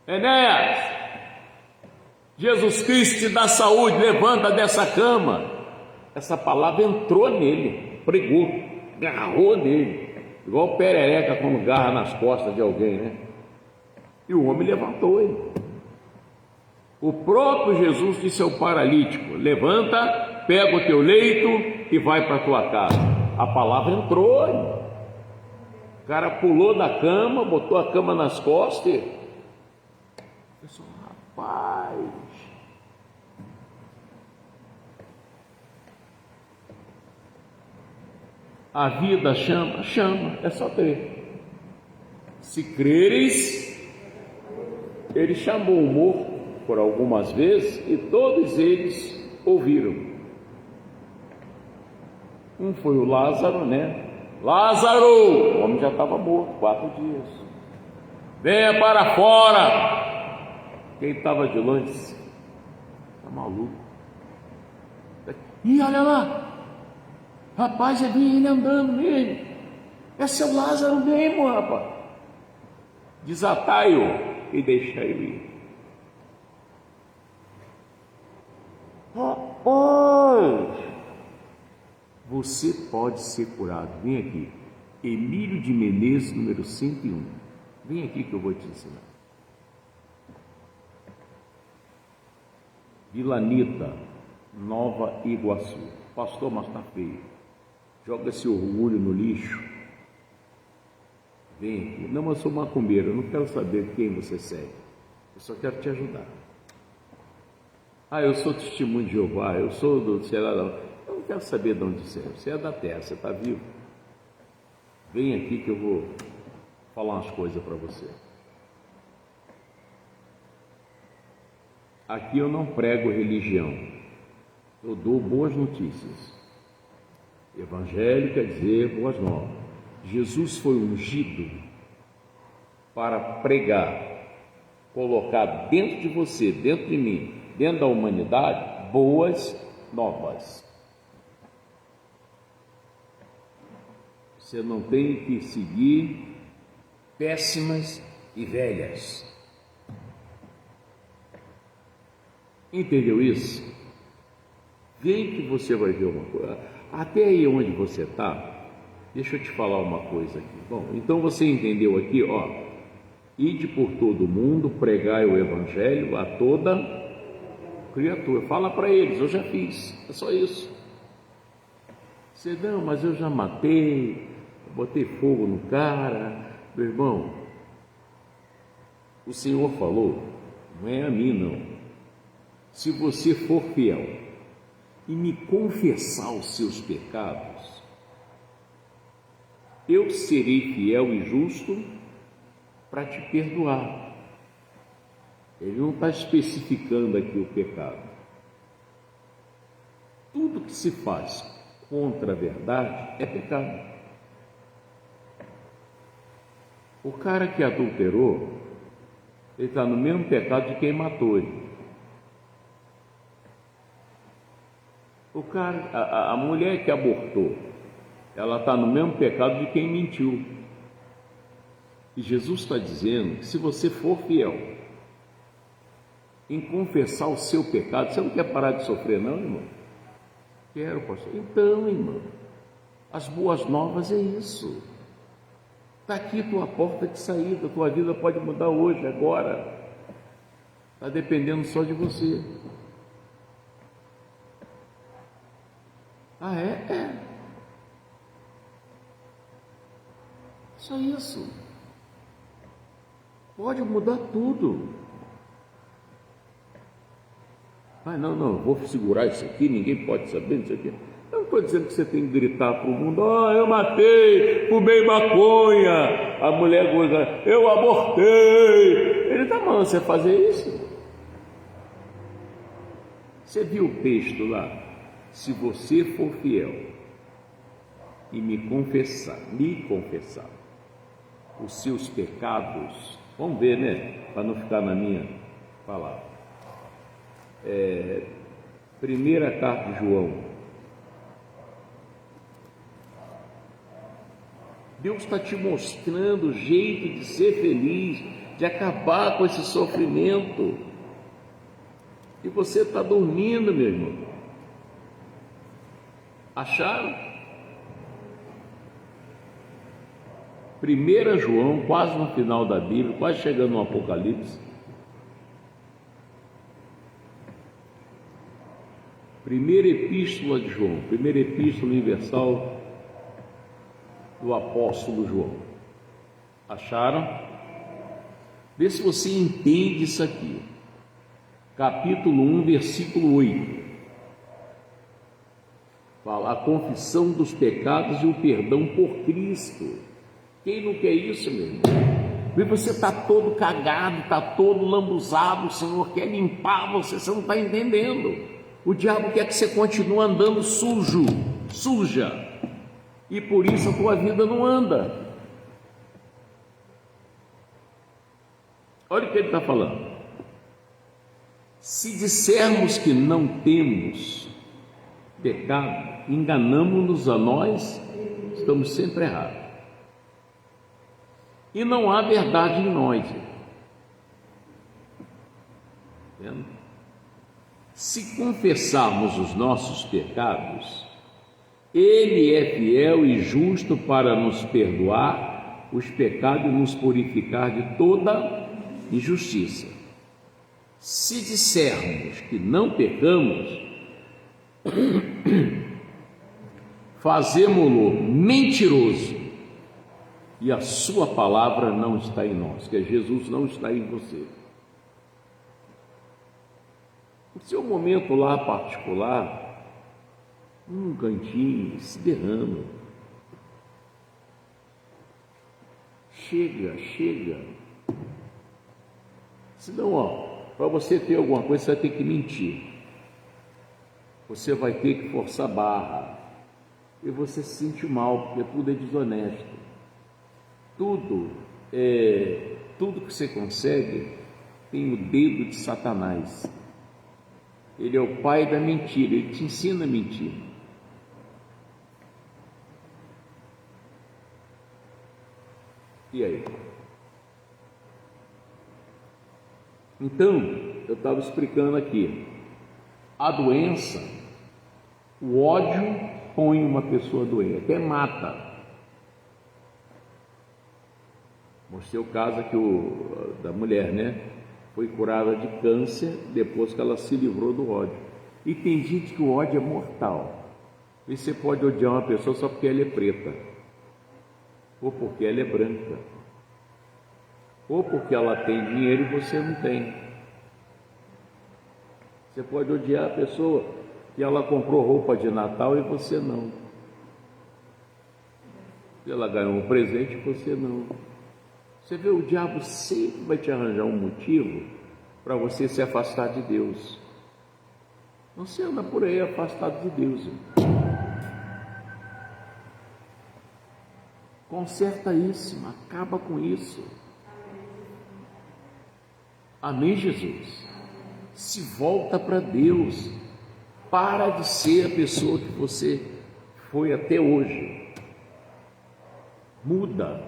Enéas, Jesus Cristo te dá saúde, levanta dessa cama. Essa palavra entrou nele, pregou, agarrou nele, igual perereca quando garra nas costas de alguém, né? E o homem levantou ele. O próprio Jesus disse ao paralítico: levanta, pega o teu leito e vai para a tua casa. A palavra entrou. O cara pulou da cama, botou a cama nas costas. Eu sou rapaz. A vida chama, é só crer. Se creres, ele chamou o morto por algumas vezes e todos eles ouviram. Um foi o Lázaro, né? Lázaro! O homem já estava morto, 4 dias. Venha para fora! Quem estava de longe disse: está maluco? Ih, olha lá! Rapaz, eu vi ele andando mesmo. É seu Lázaro mesmo, rapaz. Desatai-o e deixai-o ir. Rapaz, você pode ser curado. Vem aqui. Emílio de Menezes, número 101. Vem aqui que eu vou te ensinar. Vila Nita, Nova Iguaçu. Pastor, mas está feio. Joga esse orgulho no lixo. Vem aqui. Não, mas eu sou macumbeiro. Eu não quero saber quem você segue. Eu só quero te ajudar. Eu sou testemunho de Jeová. Eu sou do sei lá. Eu não quero saber de onde você é. Você é da terra. Você está vivo. Vem aqui que eu vou falar umas coisas para você. Aqui eu não prego religião. Eu dou boas notícias. Evangelho quer dizer boas novas. Jesus foi ungido para pregar, colocar dentro de você, dentro de mim, dentro da humanidade, boas novas. Você não tem que seguir péssimas e velhas. Entendeu isso? Vem que você vai ver uma coisa. Até aí onde você está, deixa eu te falar uma coisa aqui. Bom, então você entendeu aqui, ó. Ide por todo mundo, pregai o evangelho a toda criatura. Fala para eles, eu já fiz. É só isso. Você, não, mas eu já matei, botei fogo no cara. Meu irmão, o Senhor falou, não é a mim não. Se você for fiel e me confessar os seus pecados, eu serei fiel e justo para te perdoar. Ele não está especificando aqui o pecado. Tudo que se faz contra a verdade é pecado. O cara que adulterou, ele está no mesmo pecado de quem matou ele. A mulher que abortou, ela está no mesmo pecado de quem mentiu. E Jesus está dizendo que se você for fiel em confessar o seu pecado, você não quer parar de sofrer não, irmão? Quero, pastor. Então, irmão, as boas novas é isso. Está aqui tua porta de saída, tua vida pode mudar hoje, agora. Está dependendo só de você. Ah, é? É. Só isso. Pode mudar tudo. Ah, não, vou segurar isso aqui, ninguém pode saber disso aqui. Eu não estou dizendo que você tem que gritar para o mundo: eu matei, fumei maconha, a mulher goza, eu abortei. Ele está mandando você fazer isso. Você viu o texto lá? Se você for fiel e me confessar os seus pecados, vamos ver, né? Para não ficar na minha palavra. Primeira carta de João. Deus está te mostrando o jeito de ser feliz, de acabar com esse sofrimento. E você está dormindo, meu irmão. Acharam? 1 João, quase no final da Bíblia, quase chegando no Apocalipse. Primeira epístola de João, primeira epístola universal do apóstolo João. Acharam? Vê se você entende isso aqui. Capítulo 1, versículo 8. Fala a confissão dos pecados e o perdão por Cristo. Quem não quer isso, meu irmão? E você está todo cagado, está todo lambuzado, o Senhor quer limpar você não está entendendo. O diabo quer que você continue andando suja, e por isso a tua vida não anda. Olha o que ele está falando. Se dissermos que não temos pecado, enganamos-nos a nós, estamos sempre errados. E não há verdade em nós. Entendeu? Se confessarmos os nossos pecados, Ele é fiel e justo para nos perdoar os pecados e nos purificar de toda injustiça. Se dissermos que não pecamos, fazemo-lo mentiroso e a sua palavra não está em nós, que Jesus não está em você. O seu momento lá particular, um cantinho, se derrama. Chega. Senão, para você ter alguma coisa, você vai ter que mentir. Você vai ter que forçar a barra. E você se sente mal, porque tudo é desonesto. Tudo que você consegue tem o dedo de Satanás. Ele é o pai da mentira, ele te ensina a mentir. E aí? Então, eu estava explicando aqui, a doença, o ódio põe uma pessoa doente, até mata. Mostrei o caso aqui da mulher, né? Foi curada de câncer depois que ela se livrou do ódio. E tem gente que o ódio é mortal. E você pode odiar uma pessoa só porque ela é preta, ou porque ela é branca, ou porque ela tem dinheiro e você não tem. Você pode odiar a pessoa que ela comprou roupa de Natal e você não. Ela ganhou um presente e você não. Você vê, o diabo sempre vai te arranjar um motivo para você se afastar de Deus. Não se anda por aí afastado de Deus. Irmão. Conserta isso, acaba com isso. Amém, Jesus? Se volta para Deus. Para de ser a pessoa que você foi até hoje. Muda.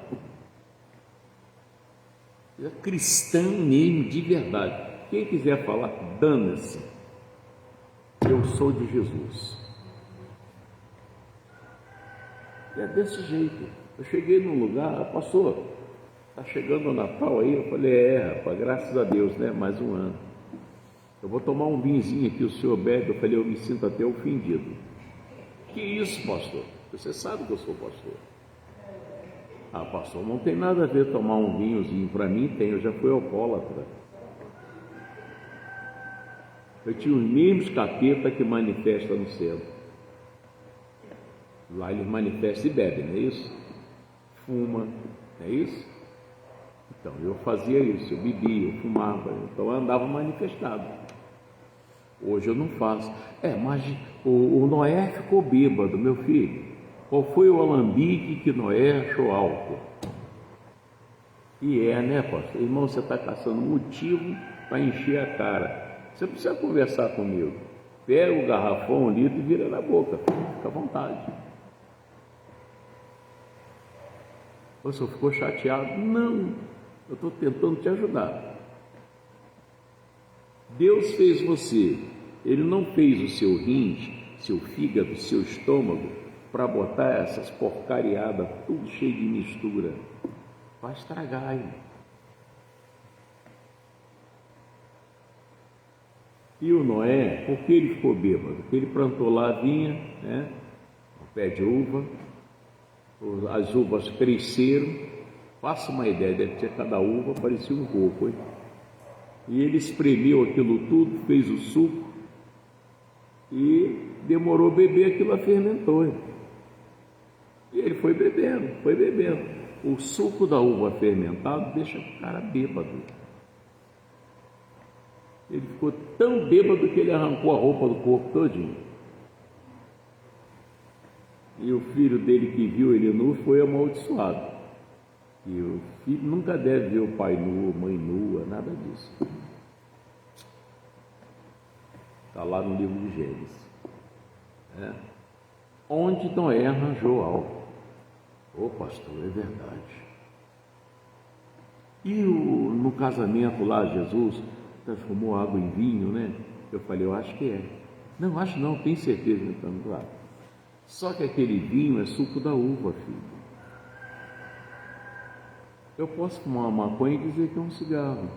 É cristão mesmo, de verdade. Quem quiser falar, dane-se. Eu sou de Jesus. E é desse jeito. Eu cheguei num lugar, pastor, está chegando o Natal aí? Eu falei, rapaz, graças a Deus, né? Mais um ano. Eu vou tomar um vinhozinho aqui, o senhor bebe. Eu falei, eu me sinto até ofendido. Que isso, pastor? Você sabe que eu sou pastor. Ah, pastor, não tem nada a ver tomar um vinhozinho. Para mim tem, eu já fui alcoólatra. Eu tinha os mesmos capeta que manifestam no céu. Lá eles manifestam e bebem, não é isso? Fuma, não é isso? Então, eu fazia isso, eu bebia, eu fumava, então eu andava manifestado. Hoje eu não faço. Mas o Noé ficou bêbado, meu filho. Qual foi o alambique que Noé achou álcool? E né, pastor? Irmão, você está caçando motivo para encher a cara. Você precisa conversar comigo. Pega o garrafão, um litro e vira na boca. Fica à vontade. O senhor ficou chateado? Não. Eu estou tentando te ajudar. Deus fez você. Ele não fez o seu rins, seu fígado, seu estômago para botar essas porcariadas tudo cheio de mistura. Vai estragar, hein? E o Noé, por que ele ficou bêbado? Porque ele plantou lá a vinha, né? Um pé de uva, as uvas cresceram. Faça uma ideia, deve ter cada uva, parecia um coco, hein? E ele espremeu aquilo tudo, fez o suco e demorou a beber, aquilo fermentou. E ele foi bebendo, foi bebendo. O suco da uva fermentado deixa o cara bêbado. Ele ficou tão bêbado que ele arrancou a roupa do corpo todinho. E o filho dele que viu ele nu foi amaldiçoado. E o filho nunca deve ver o pai nu, mãe nua, nada disso. Está lá no livro de Gênesis. Onde Noé arranjou algo. Ô pastor, é verdade. E no casamento lá, Jesus transformou água em vinho, né? Eu falei, eu acho que é. Não, acho não, tenho certeza, então, claro. Só que aquele vinho é suco da uva, filho. Eu posso fumar uma maconha e dizer que é um cigarro.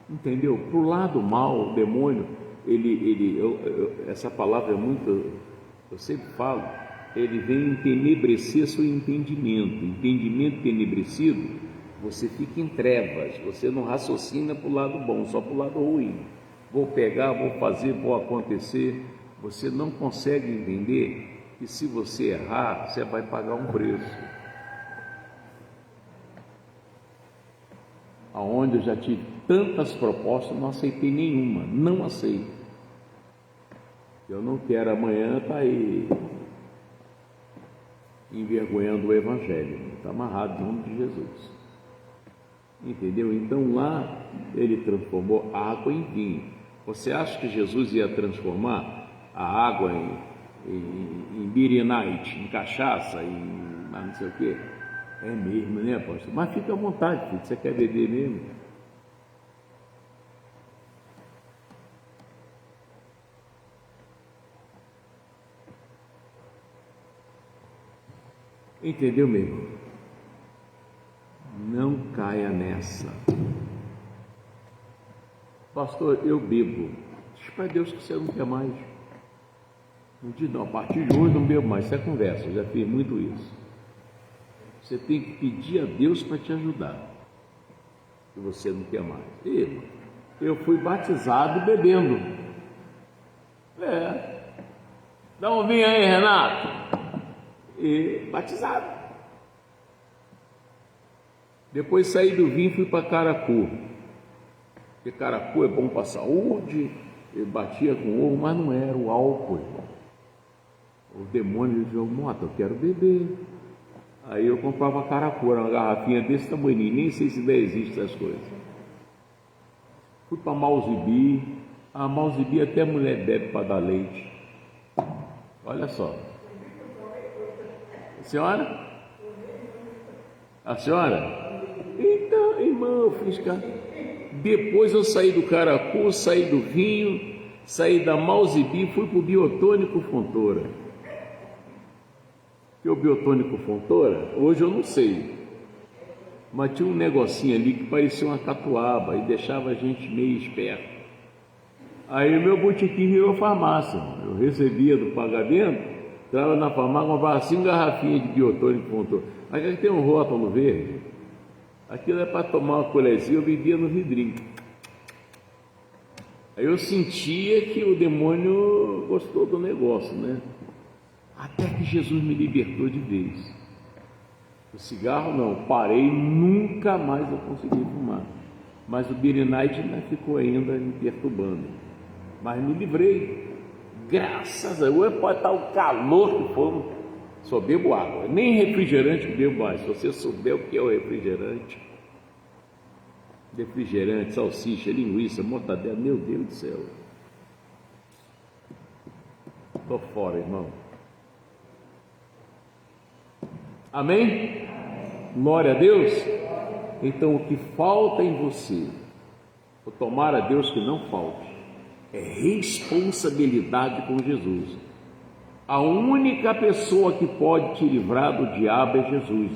Entendeu? Para o lado mal, o demônio, essa palavra é muito, eu sempre falo, ele vem entenebrecer seu entendimento. Entendimento tenebrecido, você fica em trevas, você não raciocina para o lado bom, só para o lado ruim. Vou pegar, vou fazer, vou acontecer. Você não consegue entender que se você errar, você vai pagar um preço. Aonde eu já tive tantas propostas, não aceitei nenhuma, não aceito. Eu não quero amanhã estar aí envergonhando o Evangelho, está amarrado em nome de Jesus. Entendeu? Então lá ele transformou água em vinho. Você acha que Jesus ia transformar a água em birinite, em cachaça, em não sei o quê? É mesmo, né, pastor? Mas fica à vontade, filho. Você quer beber mesmo? Entendeu, meu irmão? Não caia nessa. Pastor, eu bebo. Diz para Deus que você não quer mais. Não diz não, a partir de hoje não bebo mais. Isso é conversa, eu já fiz muito isso. Você tem que pedir a Deus para te ajudar. Se você não quer mais. Eu fui batizado bebendo. Dá um vinho aí, Renato. E batizado. Depois saí do vinho e fui para Caracu. porque caracu é bom para a saúde, ele batia com ovo, mas não era o álcool, irmão. O demônio dizia, Mota, eu quero beber. Aí eu comprava caracu, era uma garrafinha desse tamanho, nem sei se ainda existem essas coisas. Fui para Mauzibi, a Mauzibi até mulher bebe para dar leite. Olha só. A senhora? A senhora? Então, irmão, eu fiz cara. Depois eu saí do caracu, saí do vinho, saí da Mauzibi, fui para o Biotônico Fontoura. Que o Biotônico Fontoura, hoje eu não sei, mas tinha um negocinho ali que parecia uma catuaba e deixava a gente meio esperto. Aí o meu botequim virou farmácia. Eu recebia do pagamento, entrava na farmácia, comprava 5 garrafinhas de Biotônico Fontoura. Aqui tem um rótulo verde. Aquilo é para tomar uma colherzinha, eu bebia no vidrinho. Aí eu sentia que o demônio gostou do negócio, né? Até que Jesus me libertou de vez. O cigarro não, parei, nunca mais eu consegui fumar. Mas o Birinite ainda ficou ainda me perturbando. Mas me livrei, graças a Deus. Pode estar o calor que for, só bebo água, nem refrigerante bebo mais. Se você souber o que é o refrigerante, salsicha, linguiça, mortadela, meu Deus do céu, tô fora, irmão. Amém? Glória a Deus. Então o que falta em você, ou tomar a Deus que não falte, é responsabilidade com Jesus. A única pessoa que pode te livrar do diabo é Jesus.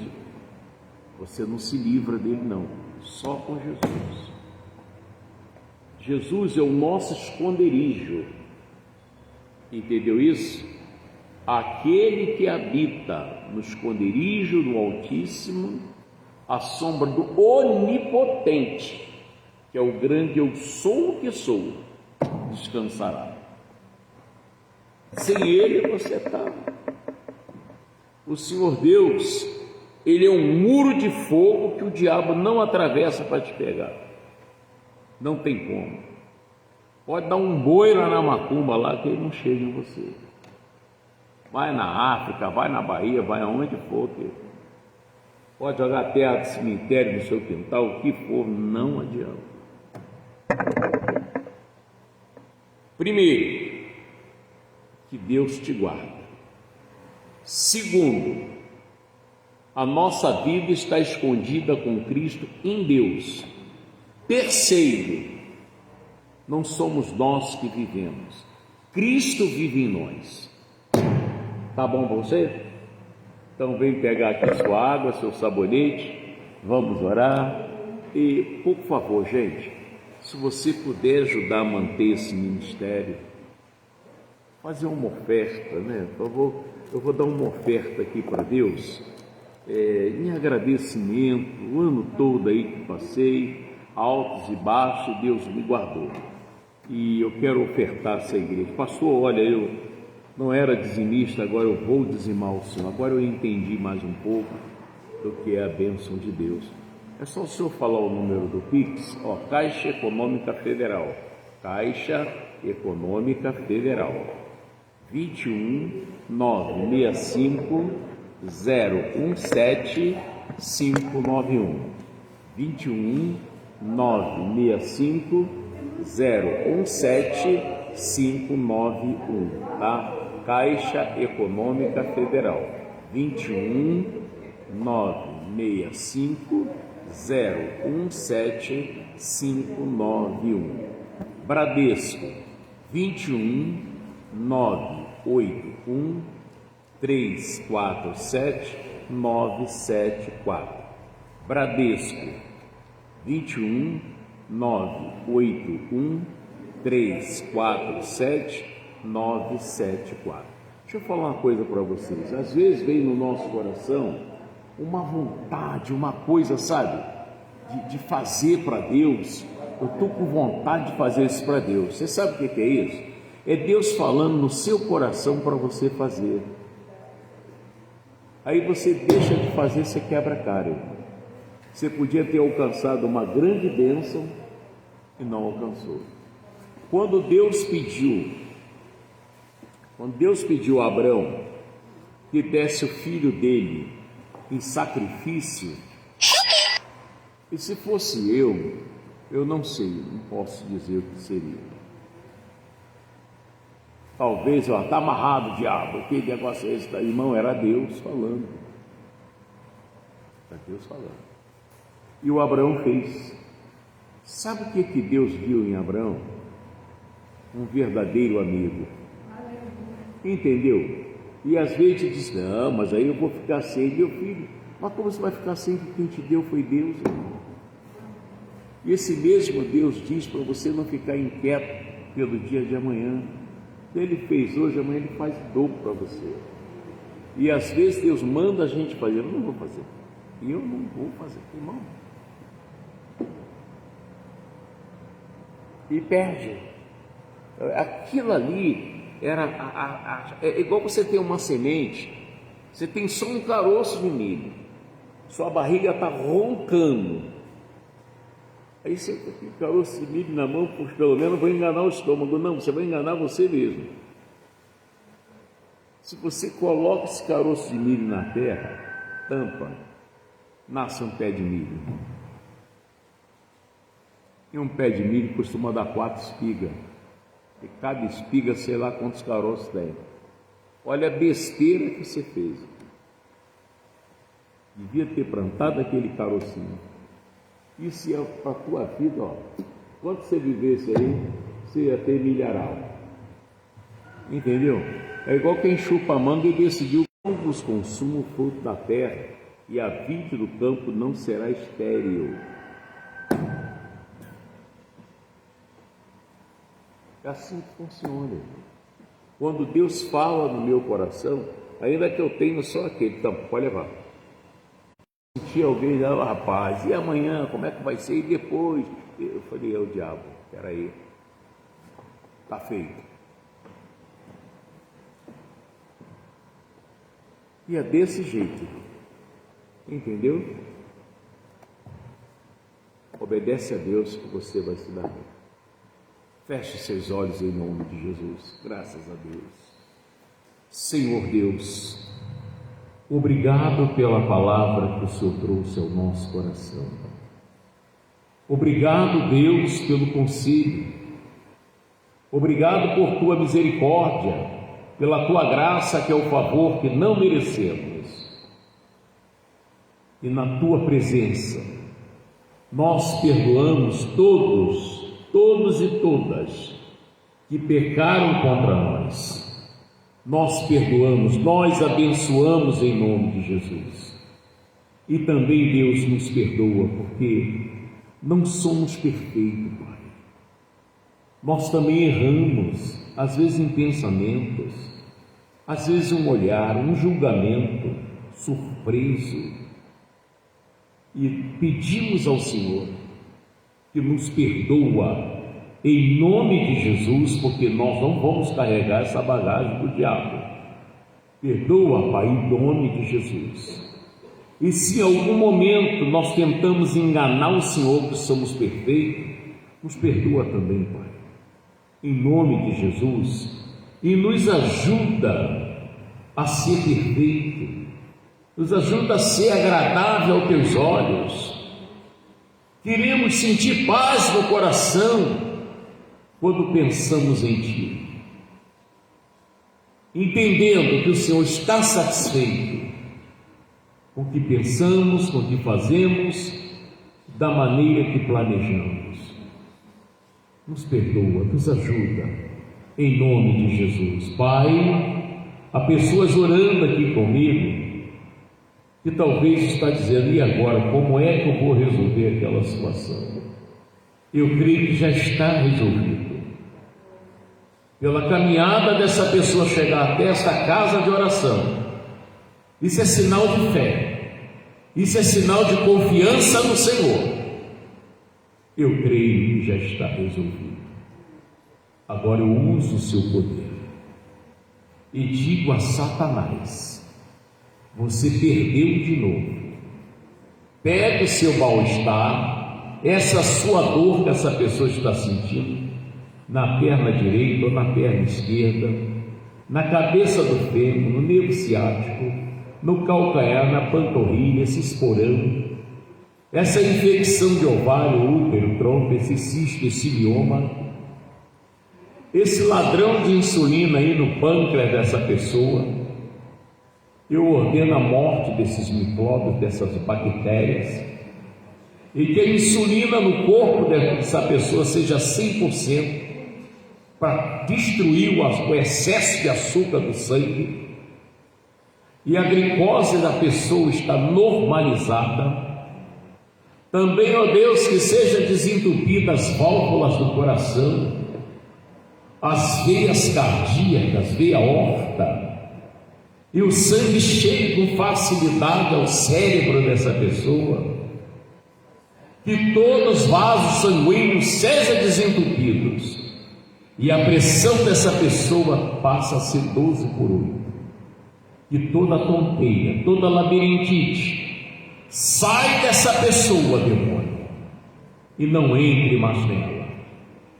Você não se livra dele não, só com Jesus. Jesus é o nosso esconderijo. Entendeu isso? Aquele que habita no esconderijo do Altíssimo, à sombra do Onipotente, que é o grande eu sou o que sou, descansará. Sem ele você está. O Senhor Deus, ele é um muro de fogo que o diabo não atravessa para te pegar. Não tem como. Pode dar um boi lá na macumba lá que ele não chega em você. Vai na África, vai na Bahia, vai aonde for, que pode jogar terra do cemitério no seu quintal, o que for, não adianta. Primeiro, que Deus te guarda. Segundo, a nossa vida está escondida com Cristo em Deus. Terceiro, não somos nós que vivemos, Cristo vive em nós. Tá bom para você? Então vem pegar aqui sua água, seu sabonete, vamos orar. E por favor, gente, se você puder ajudar a manter esse ministério, fazer uma oferta, né? Por favor, eu vou dar uma oferta aqui para Deus, em agradecimento, o ano todo aí que passei, altos e baixos, Deus me guardou. E eu quero ofertar essa igreja. Pastor, olha, eu não era dizimista, agora eu vou dizimar o Senhor. Agora eu entendi mais um pouco do que é a bênção de Deus. É só o senhor falar o número do Pix, Caixa Econômica Federal. Caixa Econômica Federal. 21 965 017 591. 21 965 017 591, tá? Caixa Econômica Federal, 21 965 017 591. Bradesco, 21 981 347 974. Bradesco, 21 981 347 974. Deixa eu falar uma coisa para vocês. Às vezes vem no nosso coração uma vontade, uma coisa, sabe, de fazer para Deus. Eu estou com vontade de fazer isso para Deus. Você sabe o que é isso? É Deus falando no seu coração para você fazer. Aí você deixa de fazer, você quebra a cara. Você podia ter alcançado uma grande bênção, e não alcançou. Quando Deus pediu a Abraão que desse o filho dele em sacrifício, e se fosse eu não sei, não posso dizer o que seria. Talvez, está amarrado, diabo, que negócio é esse? Irmão, era Deus falando. Era Deus falando. E o Abraão fez. Sabe o que Deus viu em Abraão? Um verdadeiro amigo. Entendeu? E às vezes diz, não, mas aí eu vou ficar sem meu filho. Mas como você vai ficar sem que quem te deu foi Deus, irmão? E esse mesmo Deus diz para você não ficar inquieto pelo dia de amanhã. Se Ele fez hoje, amanhã Ele faz dobro para você. E às vezes Deus manda a gente fazer, eu não vou fazer. E eu não vou fazer, irmão. E perde. Aquilo ali é igual você ter uma semente, você tem só um caroço de milho, sua barriga está roncando. Aí você tem aquele caroço de milho na mão, porque pelo menos vou enganar o estômago. Não, você vai enganar você mesmo. Se você coloca esse caroço de milho na terra, tampa, nasce um pé de milho. E um pé de milho costuma dar 4 espigas. E cada espiga, sei lá quantos caroços tem. Olha a besteira que você fez. Devia ter plantado aquele carocinho. Isso é para a tua vida, ó. Quando você vivesse aí, você ia ter milharal. Entendeu? É igual quem chupa a manga e decidiu que vos consuma o fruto da terra, e a vide do campo não será estéril. É assim que funciona. Quando Deus fala no meu coração, ainda que eu tenha só aquele, então, pode levar. Senti alguém, rapaz, e amanhã, como é que vai ser? E depois? Eu falei, o diabo, peraí, está feito. E é desse jeito, entendeu? Obedece a Deus que você vai se dar bem. Feche seus olhos em nome de Jesus, graças a Deus. Senhor Deus, obrigado pela palavra que o Senhor trouxe ao nosso coração. Obrigado, Deus, pelo conselho. Obrigado por tua misericórdia, pela tua graça, que é o favor que não merecemos. E na tua presença, nós perdoamos todos e todas que pecaram contra nós. Nós perdoamos, nós abençoamos em nome de Jesus. E também Deus nos perdoa, porque não somos perfeitos, Pai. Nós também erramos, às vezes em pensamentos, às vezes um olhar, um julgamento surpreso. E pedimos ao Senhor que nos perdoa em nome de Jesus, porque nós não vamos carregar essa bagagem do diabo. Perdoa, Pai, em nome de Jesus. E se em algum momento nós tentamos enganar o Senhor que somos perfeitos, nos perdoa também, Pai, em nome de Jesus, e nos ajuda a ser perfeito, nos ajuda a ser agradável aos teus olhos. Queremos sentir paz no coração quando pensamos em Ti, entendendo que o Senhor está satisfeito com o que pensamos, com o que fazemos, da maneira que planejamos. Nos perdoa, nos ajuda, em nome de Jesus. Pai, há pessoas orando aqui comigo, que talvez está dizendo, e agora, como é que eu vou resolver aquela situação? Eu creio que já está resolvido. Pela caminhada dessa pessoa chegar até esta casa de oração, isso é sinal de fé, isso é sinal de confiança no Senhor. Eu creio que já está resolvido. Agora eu uso o seu poder e digo a Satanás: você perdeu de novo. Pegue o seu mal-estar, essa sua dor que essa pessoa está sentindo na perna direita ou na perna esquerda, na cabeça do fêmur, no nervo ciático, no calcanhar, na panturrilha, esse esporão, essa infecção de ovário, útero, trompa, esse cisto, esse mioma, esse ladrão de insulina aí no pâncreas dessa pessoa. Eu ordeno a morte desses micróbios, dessas bactérias, e que a insulina no corpo dessa pessoa seja 100% para destruir o excesso de açúcar do sangue, e a glicose da pessoa está normalizada. Também, ó Deus, que seja desentupida as válvulas do coração, as veias cardíacas, veia aorta, e o sangue chegue com facilidade ao cérebro dessa pessoa, que todos os vasos sanguíneos sejam desentupidos, e a pressão dessa pessoa passa a ser 12 por 8, e toda tonteira, toda labirintite, sai dessa pessoa, demônio, e não entre mais nela,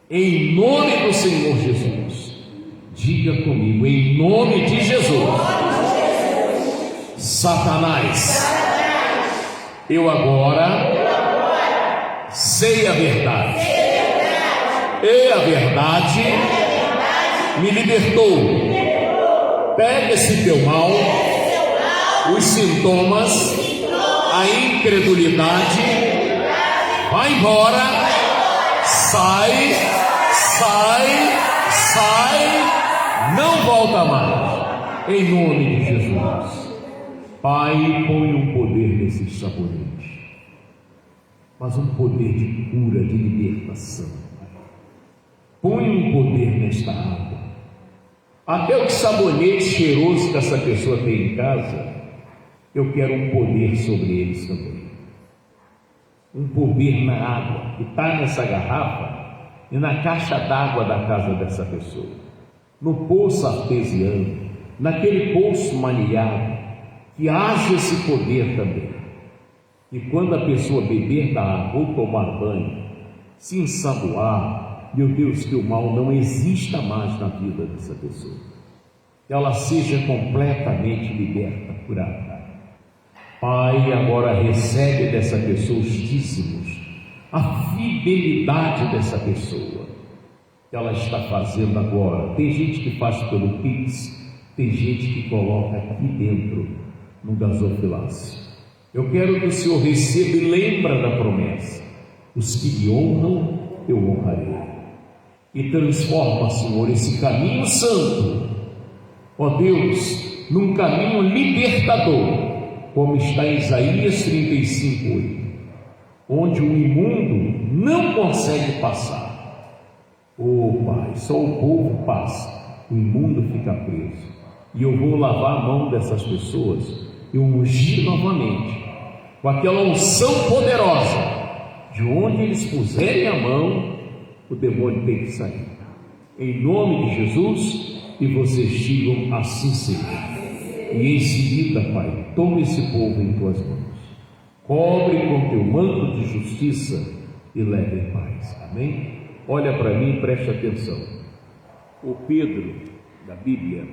em nome do Senhor Jesus. Diga comigo, em nome de Jesus. Satanás, eu agora sei a verdade, e a verdade me libertou. Pega esse teu mal, os sintomas, a incredulidade, vai embora, sai, não volta mais, em nome de Jesus. Pai, põe um poder nesses sabonetes, mas um poder de cura, de libertação. Põe um poder nesta água, até o sabonete cheiroso que essa pessoa tem em casa, eu quero um poder sobre eles também. Um poder na água que está nessa garrafa e na caixa d'água da casa dessa pessoa, no poço artesiano, naquele poço manilhado, que haja esse poder também. E quando a pessoa beber da água ou tomar banho, se ensaboar, meu Deus, que o mal não exista mais na vida dessa pessoa, que ela seja completamente liberta, curada. Pai, agora recebe dessa pessoa os dízimos, a fidelidade dessa pessoa que ela está fazendo agora. Tem gente que faz pelo Pix, tem gente que coloca aqui dentro no gasofilácio. Eu quero que o Senhor receba e lembra da promessa: os que me honram, eu honrarei. E transforma, Senhor, esse caminho santo, ó Deus, num caminho libertador, como está em Isaías 35:8, onde o imundo não consegue passar. Oh Pai, só o povo passa, o imundo fica preso. E eu vou lavar a mão dessas pessoas e ungir novamente com aquela unção poderosa, de onde eles puserem a mão, o demônio tem que sair. Em nome de Jesus, e vocês digam assim seja. E em seguida, Pai, toma esse povo em tuas mãos, cobre com teu manto de justiça e leve em paz. Amém? Olha para mim e preste atenção. O Pedro, da Bíblia,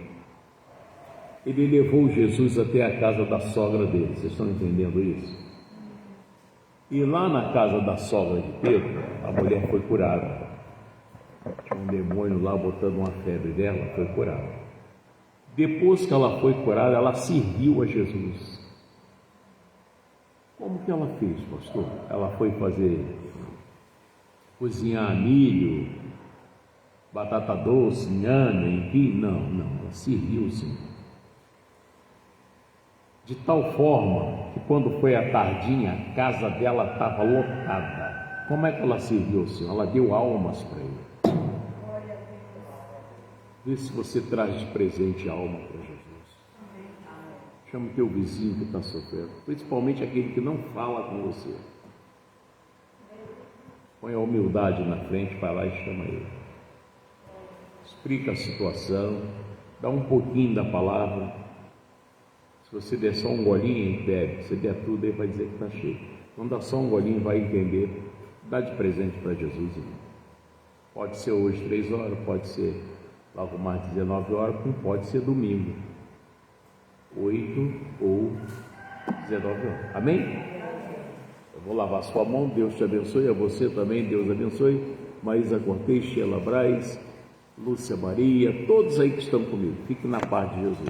ele levou Jesus até a casa da sogra dele. Vocês estão entendendo isso? E lá na casa da sogra de Pedro, a mulher foi curada. Tinha um demônio lá botando uma febre dela, foi curada. Depois que ela foi curada, ela serviu a Jesus. Como que ela fez, pastor? Ela foi cozinhar milho, batata doce, inhame, enfim? Não, ela serviu o Senhor. De tal forma que quando foi à tardinha, a casa dela estava lotada. Como é que ela serviu o Senhor? Ela deu almas para ele. Vê se você traz de presente alma para Jesus. Chama o teu vizinho que está sofrendo, principalmente aquele que não fala com você. Põe a humildade na frente, vai lá e chama ele. Explica a situação, dá um pouquinho da palavra. Se você der só um golinho, bebe. Se der tudo, ele vai dizer que está cheio. Não dá só um golinho, vai entender. Dá de presente para Jesus, irmão. Pode ser hoje 3 horas, pode ser logo mais 19 horas, como pode ser domingo, 8 ou 19 horas. Amém? Eu vou lavar sua mão, Deus te abençoe, a você também, Deus abençoe. Maísa Cortez, Sheila Braz, Lúcia Maria, todos aí que estão comigo. Fiquem na paz de Jesus.